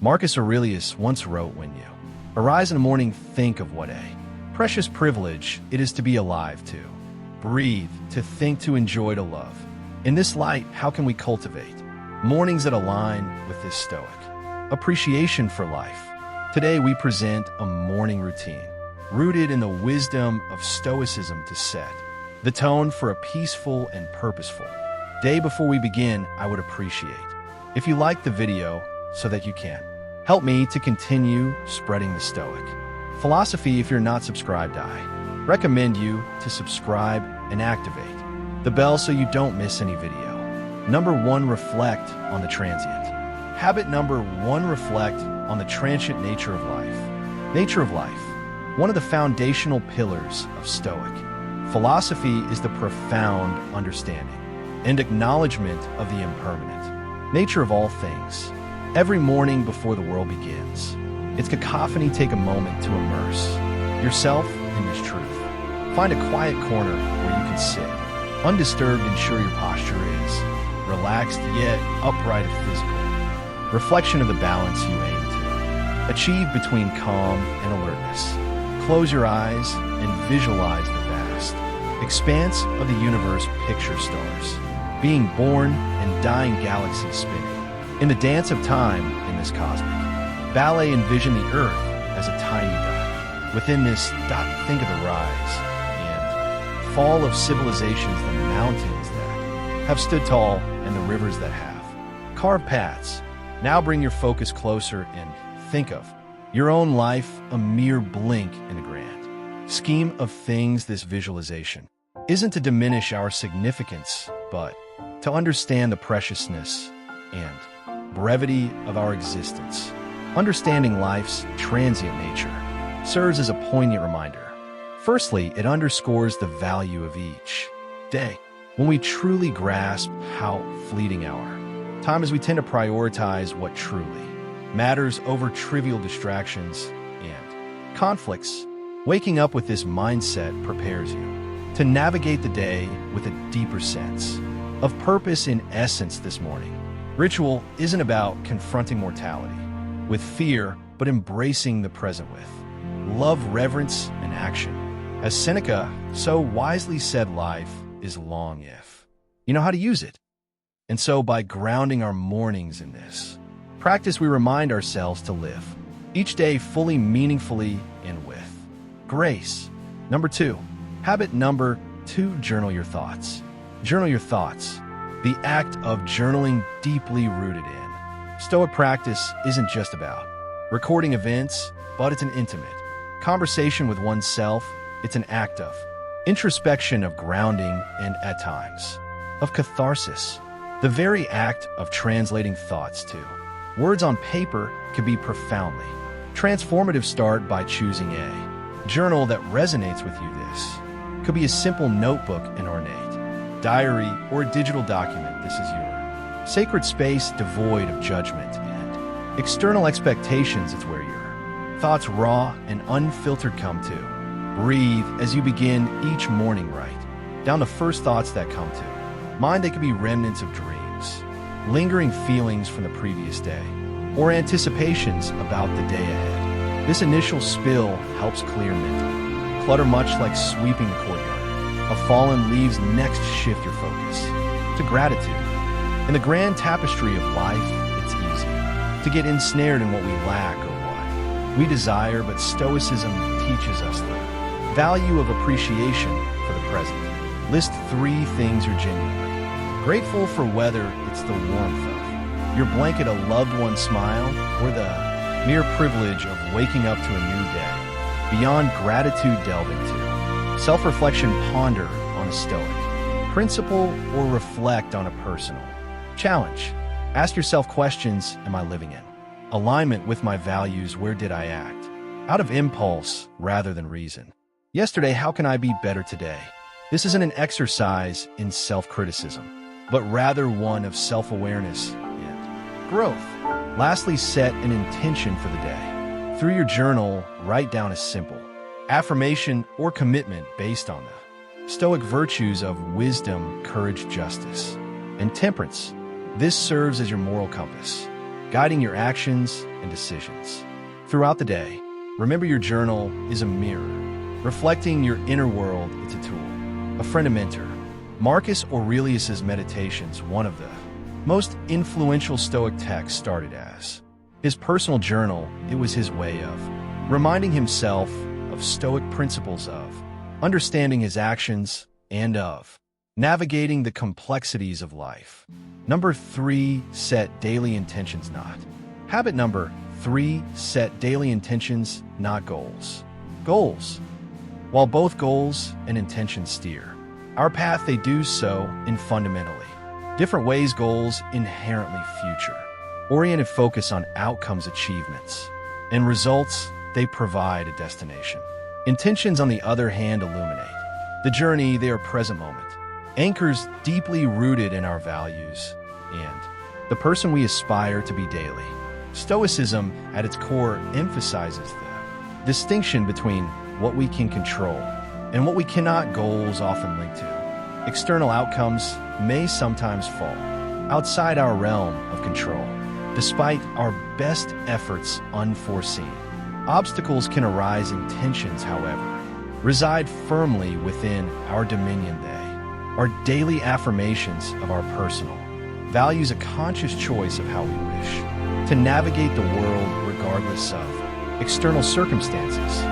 Marcus Aurelius once wrote, "When you arise in the morning, think of what a precious privilege it is to be alive, to breathe, to think, to enjoy, to love." In this light, how can we cultivate mornings that align with this Stoic appreciation for life? Today, we present a morning routine rooted in the wisdom of Stoicism to set the tone for a peaceful and purposeful day. Before we begin, I would appreciate if you like the video so that you can help me to continue spreading the Stoic philosophy. If you're not subscribed, I recommend you to subscribe and activate the bell so you don't miss any video. Number 1, reflect on the transient. Habit number 1, reflect on the transient nature of life. Nature of life. One of the foundational pillars of Stoic philosophy is the profound understanding and acknowledgement of the impermanent nature of all things. Every morning before the world begins, its cacophony, take a moment to immerse yourself in this truth. Find a quiet corner where you can sit, undisturbed. Ensure your posture is relaxed yet upright, a physical reflection of the balance you aim to achieve between calm and alertness. Close your eyes and visualize the vast expanse of the universe. Picture stars being born and dying, galaxies spinning in the dance of time. In this cosmic ballet, envision the Earth as a tiny dot. Within this dot, think of the rise and fall of civilizations, the mountains that have stood tall and the rivers that have carved paths. Now bring your focus closer and think of your own life, a mere blink in the grand scheme of things. This visualization isn't to diminish our significance, but to understand the preciousness and brevity of our existence. Understanding life's transient nature serves as a poignant reminder. Firstly, it underscores the value of each day. When we truly grasp how fleeting our time is, we tend to prioritize what truly matters over trivial distractions and conflicts. Waking up with this mindset prepares you to navigate the day with a deeper sense of purpose. In essence, this morning ritual isn't about confronting mortality with fear, but embracing the present with love, reverence, and action. As Seneca so wisely said, life is long if you know how to use it. And so by grounding our mornings in this practice, we remind ourselves to live each day fully, meaningfully, and with grace. Number 2, habit number 2, journal your thoughts. Journal your thoughts. The act of journaling, deeply rooted in Stoic practice, isn't just about recording events, but it's an intimate conversation with oneself. It's an act of introspection, of grounding, and at times of catharsis. The very act of translating thoughts to words on paper can be profoundly transformative. Start by choosing a journal that resonates with you. This could be a simple notebook, an ornate diary, or a digital document. This is your sacred space, devoid of judgment and external expectations. It's where your thoughts, raw and unfiltered, come to breathe. As you begin each morning, write down the first thoughts that come to mind. They could be remnants of dreams, lingering feelings from the previous day, or anticipations about the day ahead. This initial spill helps clear mental clutter, much like sweeping the courtyard of fallen leaves. Next, shift your focus to gratitude. In the grand tapestry of life, it's easy to get ensnared in what we lack or what we desire, but Stoicism teaches us the value of appreciation for the present. List 3 things you're genuinely grateful for, whether it's the warmth of your blanket, a loved one's smile, or the mere privilege of waking up to a new day. Beyond gratitude, delve into self-reflection. Ponder on a Stoic principle or reflect on a personal challenge. Ask yourself questions. Am I living in alignment with my values? Where did I act out of impulse rather than reason yesterday? How can I be better today? This isn't an exercise in self-criticism, but rather one of self-awareness and growth. Lastly, set an intention for the day. Through your journal, write down a simple affirmation or commitment based on the Stoic virtues of wisdom, courage, justice, and temperance. This serves as your moral compass, guiding your actions and decisions. Throughout the day, remember your journal is a mirror, reflecting your inner world. It's a tool, a friend, a mentor. Marcus Aurelius's Meditations, one of the most influential Stoic texts, started as his personal journal. It was his way of reminding himself of Stoic principles, of understanding his actions, and of navigating the complexities of life. Number 3, set daily intentions, not. Habit number 3, set daily intentions, not goals. Goals. While both goals and intentions steer our path, they do so in fundamentally different ways. Goals inherently future-oriented, focus on outcomes, achievements, and results. They provide a destination. Intentions, on the other hand, illuminate the journey. They are present moment, anchors deeply rooted in our values and the person we aspire to be daily. Stoicism, at its core, emphasizes the distinction between what we can control and what we cannot. Goals, often linked to external outcomes, may sometimes fall outside our realm of control. Despite our best efforts, unforeseen obstacles can arise. Intentions, however, reside firmly within our dominion. They are daily affirmations of our personal values, a conscious choice of how we wish to navigate the world regardless of external circumstances.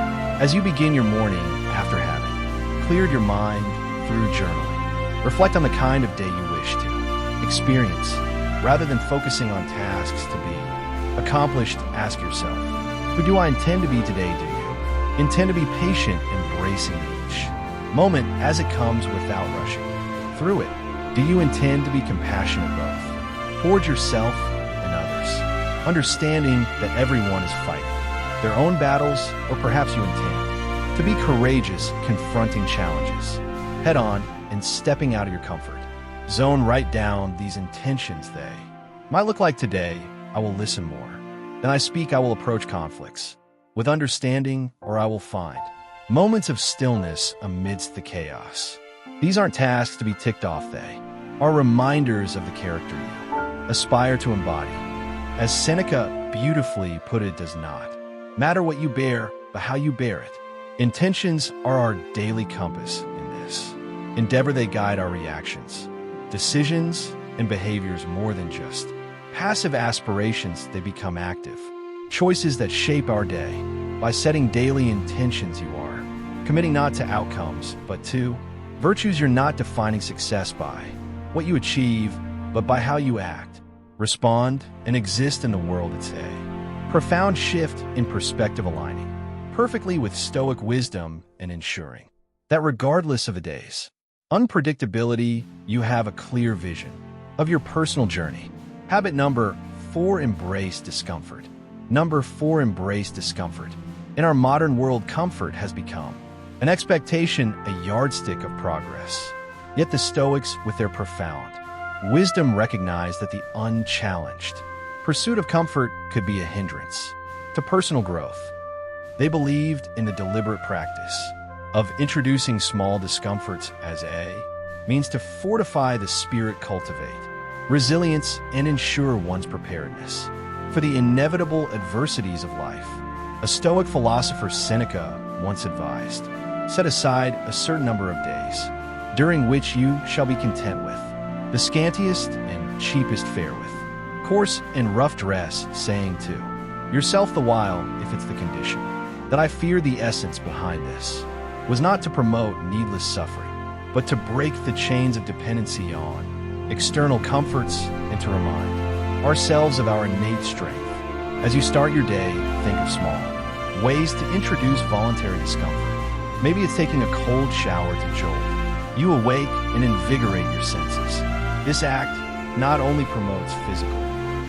As you begin your morning, after having cleared your mind through journaling, reflect on the kind of day you wish to experience. Rather than focusing on tasks to be accomplished, ask yourself, who do I intend to be today? Do you intend to be patient, embracing each moment as it comes without rushing through it? Do you intend to be compassionate both toward yourself and others, understanding that everyone is fighting their own battles? Or perhaps you intend to be courageous, confronting challenges head on and stepping out of your comfort zone. Write down these intentions. They might look like: today, I will listen more than I speak. I will approach conflicts with understanding, or I will find moments of stillness amidst the chaos. These aren't tasks to be ticked off. They are reminders of the character you aspire to embody. As Seneca beautifully put it, does not matter what you bear, but how you bear it. Intentions are our daily compass. In this endeavor, they guide our reactions, decisions, and behaviors. More than just passive aspirations, they become active choices that shape our day. By setting daily intentions, you are committing not to outcomes, but to virtues. You're not defining success by what you achieve, but by how you act, respond, and exist in the world. It's a profound shift in perspective, aligning perfectly with Stoic wisdom and ensuring that regardless of a day's unpredictability, you have a clear vision of your personal journey. Habit number 4, embrace discomfort. Number 4, embrace discomfort. In our modern world, comfort has become an expectation, a yardstick of progress. Yet the Stoics, with their profound wisdom, recognized that the unchallenged pursuit of comfort could be a hindrance to personal growth. They believed in the deliberate practice of introducing small discomforts as a means to fortify the spirit, cultivate resilience, and ensure one's preparedness for the inevitable adversities of life. A Stoic philosopher, Seneca, once advised, set aside a certain number of days during which you shall be content with the scantiest and cheapest fare, with coarse and rough dress, saying to yourself the while, if it's the condition, that I fear the essence behind this was not to promote needless suffering, but to break the chains of dependency on external comforts and to remind ourselves of our innate strength. As you start your day, think of small ways to introduce voluntary discomfort. Maybe it's taking a cold shower to jolt you awake and invigorate your senses. This act not only promotes physical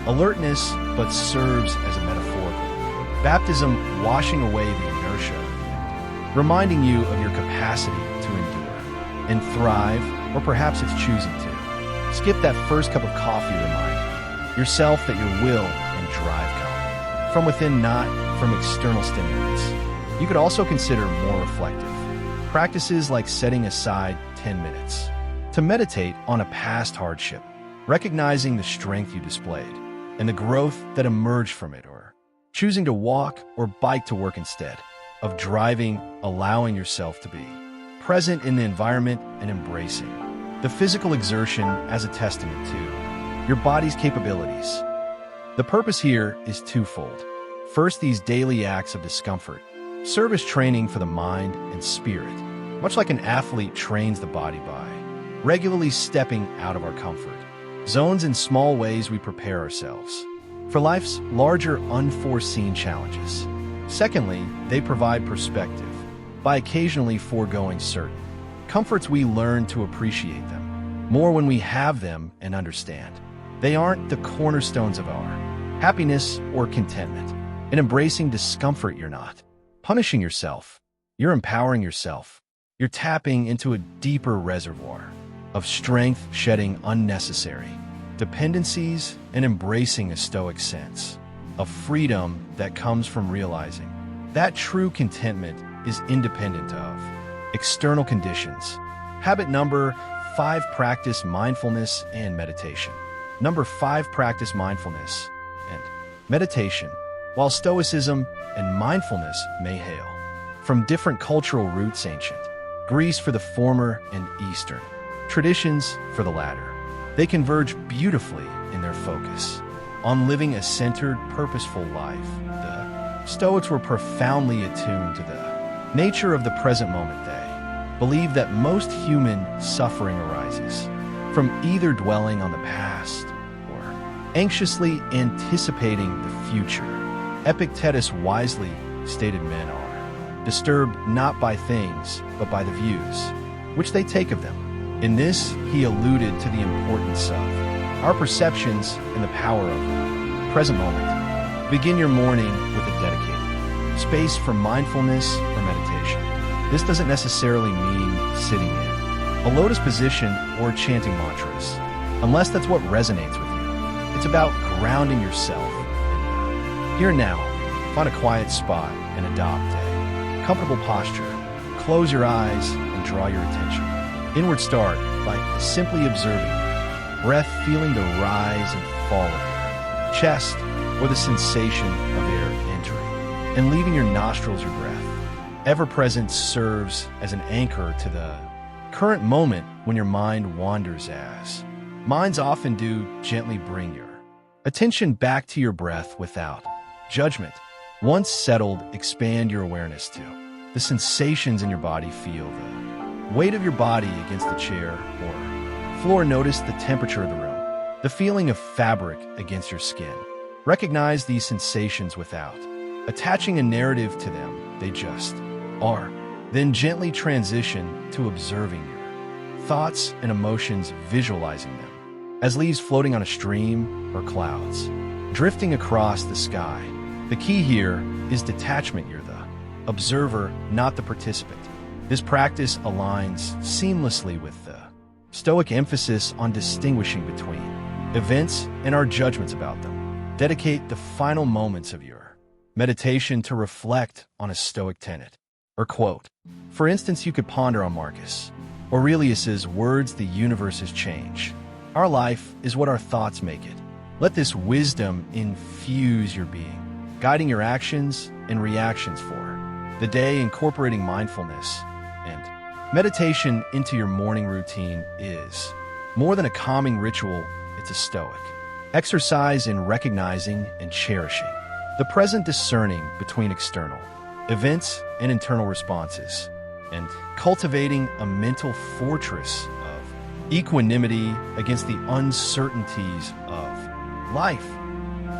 alertness, but serves as a metaphorical baptism, washing away the inertia, reminding you of your capacity to endure and thrive. Or perhaps it's choosing to skip that first cup of coffee, reminding yourself that your will and drive come from within, not from external stimulants. You could also consider more reflective practices like setting aside 10 minutes to meditate on a past hardship, recognizing the strength you displayed and the growth that emerged from it, or choosing to walk or bike to work instead of driving, allowing yourself to be present in the environment and embracing the physical exertion as a testament to your body's capabilities. The purpose here is twofold. First, these daily acts of discomfort serve as training for the mind and spirit, much like an athlete trains the body by regularly stepping out of our comfort zones. In small ways, we prepare ourselves for life's larger, unforeseen challenges. Secondly, they provide perspective by occasionally foregoing certain comforts. We learn to appreciate them more when we have them and understand they aren't the cornerstones of our happiness or contentment. In embracing discomfort, you're not punishing yourself, you're empowering yourself. You're tapping into a deeper reservoir of strength, shedding unnecessary dependencies and embracing a stoic sense of freedom that comes from realizing that true contentment is independent of external conditions. Habit number 5, practice mindfulness and meditation. Number 5, practice mindfulness and meditation. While Stoicism and mindfulness may hail from different cultural roots, ancient Greece for the former and Eastern traditions for the latter, they converge beautifully in their focus on living a centered, purposeful life. The Stoics were profoundly attuned to the nature of the present moment. They believed that most human suffering arises from either dwelling on the past or anxiously anticipating the future. Epictetus wisely stated, men are disturbed not by things, but by the views which they take of them. In this, he alluded to the importance of our perceptions and the power of the present moment. Begin your morning with a dedicated space for mindfulness or meditation. This doesn't necessarily mean sitting in a lotus position or chanting mantras, unless that's what resonates with you. It's about grounding yourself in the here and now. Find a quiet spot and adopt a comfortable posture. Close your eyes and draw your attention inward. Start by simply observing your breath, feeling the rise and fall of your chest or the sensation of air entering and leaving your nostrils. Your breath, ever present, serves as an anchor to the current moment when your mind wanders, as minds often do. Gently bring your attention back to your breath without judgment. Once settled, expand your awareness to the sensations in your body. Feel the weight of your body against the chair or floor. Notice the temperature of the room, the feeling of fabric against your skin. Recognize these sensations without attaching a narrative to them. They just are. Then gently transition to observing your thoughts and emotions, visualizing them as leaves floating on a stream or clouds drifting across the sky. The key here is detachment. You're the observer, not the participant. This practice aligns seamlessly with the Stoic emphasis on distinguishing between events and our judgments about them. Dedicate the final moments of your meditation to reflect on a Stoic tenet or quote. For instance, you could ponder on Marcus Aurelius's words, "The universe is change. Our life is what our thoughts make it." Let this wisdom infuse your being, guiding your actions and reactions for the day. Incorporating mindfulness and meditation into your morning routine is more than a calming ritual. It's a Stoic exercise in recognizing and cherishing the present, discerning between external events and internal responses, and cultivating a mental fortress of equanimity against the uncertainties of life.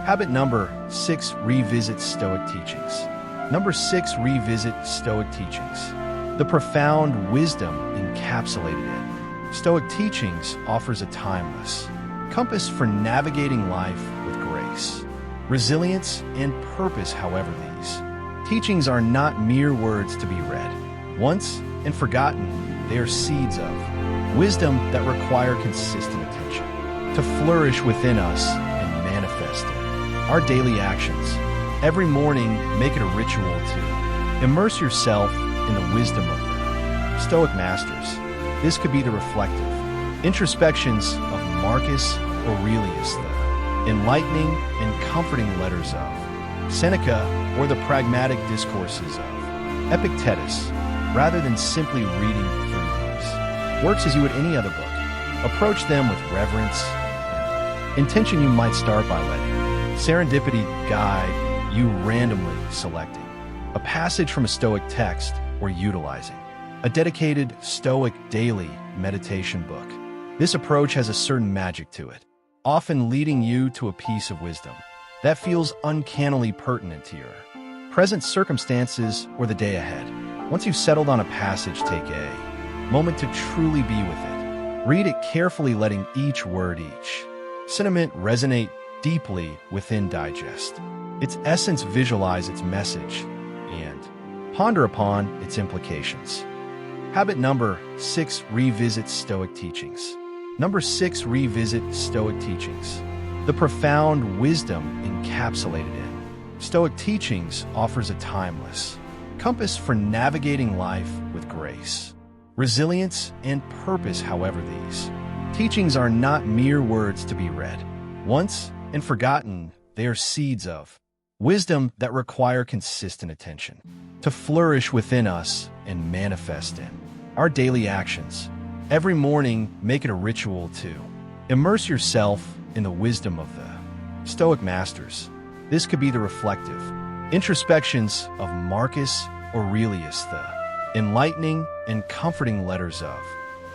Habit number 6, revisit Stoic teachings. Number 6, revisit Stoic teachings. The profound wisdom encapsulated in Stoic teachings offers a timeless compass for navigating life with grace, resilience, and purpose. However, these teachings are not mere words to be read once and forgotten. They are seeds of wisdom that require consistent attention to flourish within us and manifest in our daily actions. Every morning, make it a ritual to immerse yourself in the wisdom of the Stoic masters. This could be the reflective introspections of Marcus Aurelius, the enlightening and comforting letters of Seneca, or the pragmatic discourses of Epictetus, rather than simply reading through these works as you would any other book. Approach them with reverence and intention. You might start by letting serendipity guide you, randomly selecting a passage from a Stoic text or utilizing a dedicated Stoic daily meditation book. This approach has a certain magic to it, often leading you to a piece of wisdom that feels uncannily pertinent to your present circumstances or the day ahead. Once you've settled on a passage, take a moment to truly be with it. Read it carefully, letting each word, each sentiment resonate deeply within. Digest its essence, visualize its message, and ponder upon its implications. Habit number 6. Revisit Stoic teachings. Number 6. Revisit Stoic teachings. The profound wisdom encapsulated in Stoic teachings offers a timeless compass for navigating life with grace, resilience, and purpose. However, these teachings are not mere words to be read once and forgotten. They are seeds of wisdom that require consistent attention to flourish within us and manifest in our daily actions. Every morning, make it a ritual to immerse yourself in the wisdom of the Stoic masters. This could be the reflective introspections of Marcus Aurelius, the enlightening and comforting letters of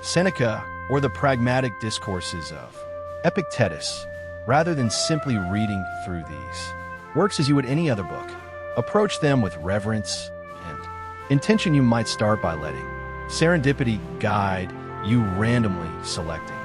Seneca, or the pragmatic discourses of Epictetus, rather than simply reading through these works as you would any other book. Approach them with reverence and intention. You might start by letting serendipity guide you, randomly selecting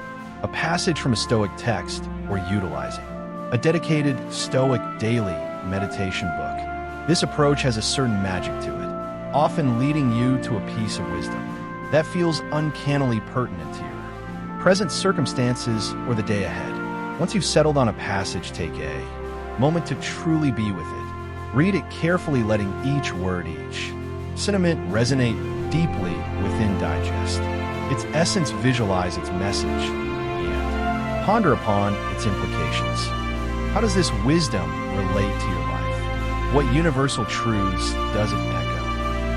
a passage from a Stoic text or utilizing a dedicated Stoic daily meditation book. This approach has a certain magic to it, often leading you to a piece of wisdom that feels uncannily pertinent to your present circumstances or the day ahead. Once you've settled on a passage, take a moment to truly be with it. Read it carefully, letting each word, each sentiment resonate deeply within. Digest its essence, visualize its message, and ponder upon its implications. How does this wisdom relate to your life? What universal truths does it echo?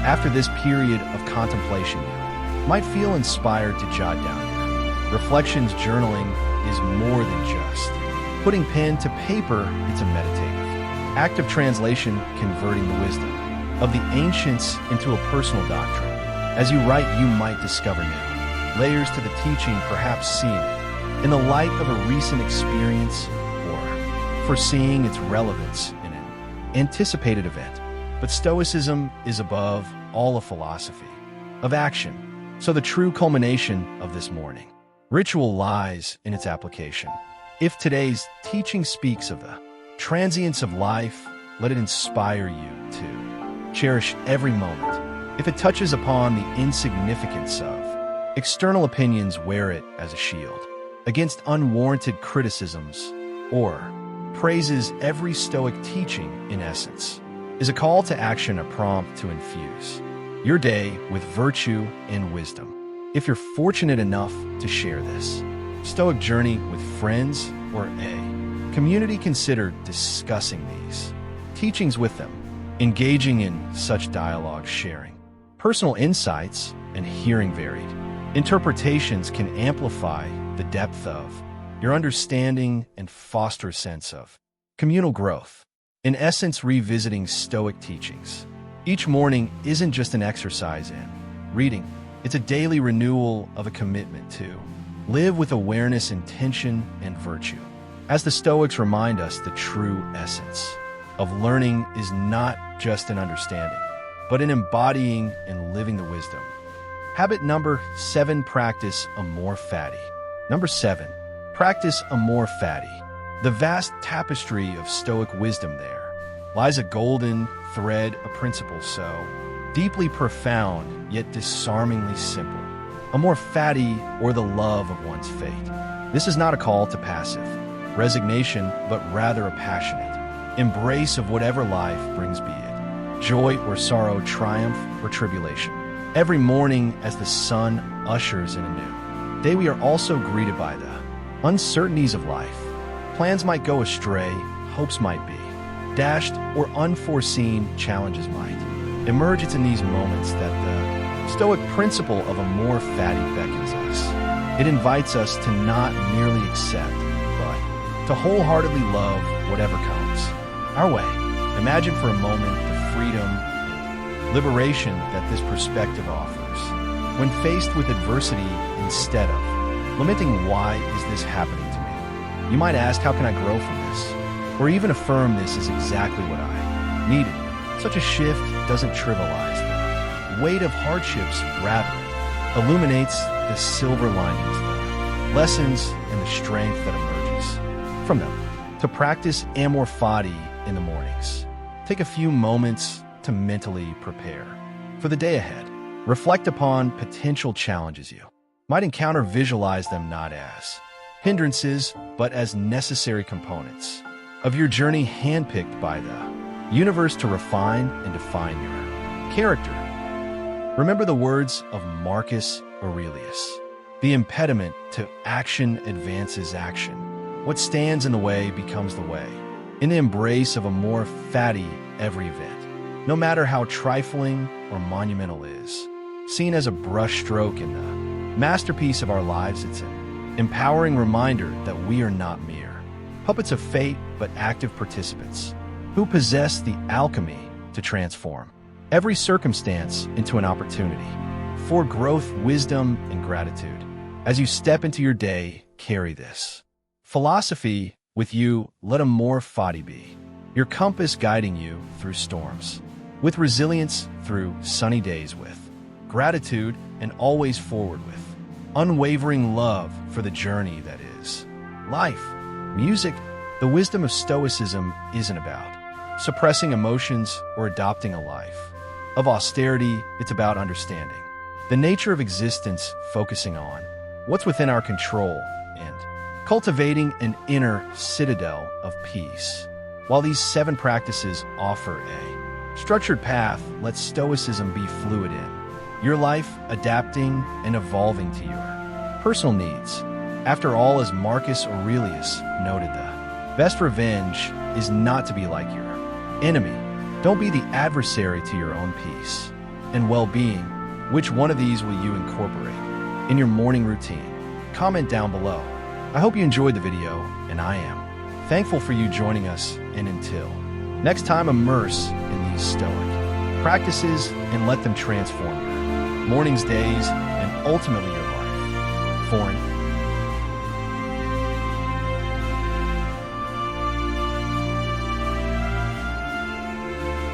After this period of contemplation, you might feel inspired to jot down your reflections. Journaling is more than just putting pen to paper. It's a meditative act of translation, converting the wisdom of the ancients into a personal doctrine. As you write, you might discover new layers to the teaching, perhaps seeing it in the light of a recent experience or foreseeing its relevance in an anticipated event. But Stoicism is above all a philosophy of action. So the true culmination of this morning ritual lies in its application. If today's teaching speaks of the transience of life, let it inspire you to cherish every moment. If it touches upon the insignificance of external opinions, wear it as a shield against unwarranted criticisms or praises. Every Stoic teaching, in essence, is a call to action, a prompt to infuse your day with virtue and wisdom. If you're fortunate enough to share this Stoic journey with friends or a community, consider discussing these teachings with them, engaging in such dialogue, sharing personal insights, and hearing varied interpretations can amplify the depth of your understanding and foster a sense of communal growth. In essence, revisiting Stoic teachings each morning isn't just an exercise in reading. It's a daily renewal of a commitment to live with awareness, intention, and virtue. As the Stoics remind us, the true essence of learning is not just an understanding, but in embodying and living the wisdom. Habit number 7. Practice amor fati. Number 7. Practice amor fati. The vast tapestry of Stoic wisdom, there lies a golden thread, a principle so deeply profound, yet disarmingly simple. Amor fati, or the love of one's fate. This is not a call to passive resignation, but rather a passionate embrace of whatever life brings, be it joy or sorrow, triumph or tribulation. Every morning, as the sun ushers in a new day, we are also greeted by the uncertainties of life, Plans might go astray, hopes might be dashed, or unforeseen challenges might emerge. It's in these moments that the Stoic principle of amor fati beckons us. It invites us to not merely accept, but to wholeheartedly love whatever comes our way. Imagine for a moment the freedom and liberation that this perspective offers. When faced with adversity, instead of lamenting why is this happening to me, you might ask, how can I grow from this? Or even affirm, this is exactly what I needed. Such a shift doesn't trivialize the weight of hardships, rather it illuminates the silver linings, the lessons, and the strength that emerges from them. To practice amor fati in the mornings, take a few moments to mentally prepare for the day ahead. Reflect upon potential challenges you might encounter. Visualize them not as hindrances, but as necessary components of your journey, handpicked by the universe to refine and define your character. Remember the words of Marcus Aurelius: the impediment to action advances action. What stands in the way becomes the way. In the embrace of amor fati, every event, no matter how trifling or monumental, is seen as a brushstroke in the masterpiece of our lives. It's an empowering reminder that we are not mere puppets of fate, but active participants who possess the alchemy to transform every circumstance into an opportunity for growth, wisdom, and gratitude. As you step into your day, carry this philosophy with you. Let amor fati be your compass, guiding you through storms with resilience, through sunny days with gratitude, and always forward with unwavering love for the journey that is life. Music. The wisdom of Stoicism isn't about suppressing emotions or adopting a life of austerity. It's about understanding the nature of existence, focusing on what's within our control, and cultivating an inner citadel of peace. While these 7 practices offer a structured path, let Stoicism be fluid in your life, adapting and evolving to your personal needs. After all, as Marcus Aurelius noted, the best revenge is not to be like your enemy. Don't be the adversary to your own peace and well-being. Which one of these will you incorporate in your morning routine? Comment down below. I hope you enjoyed the video, and I am thankful for you joining us. And until next time, immerse in these Stoic practices and let them transform your mornings, days, and ultimately your life. For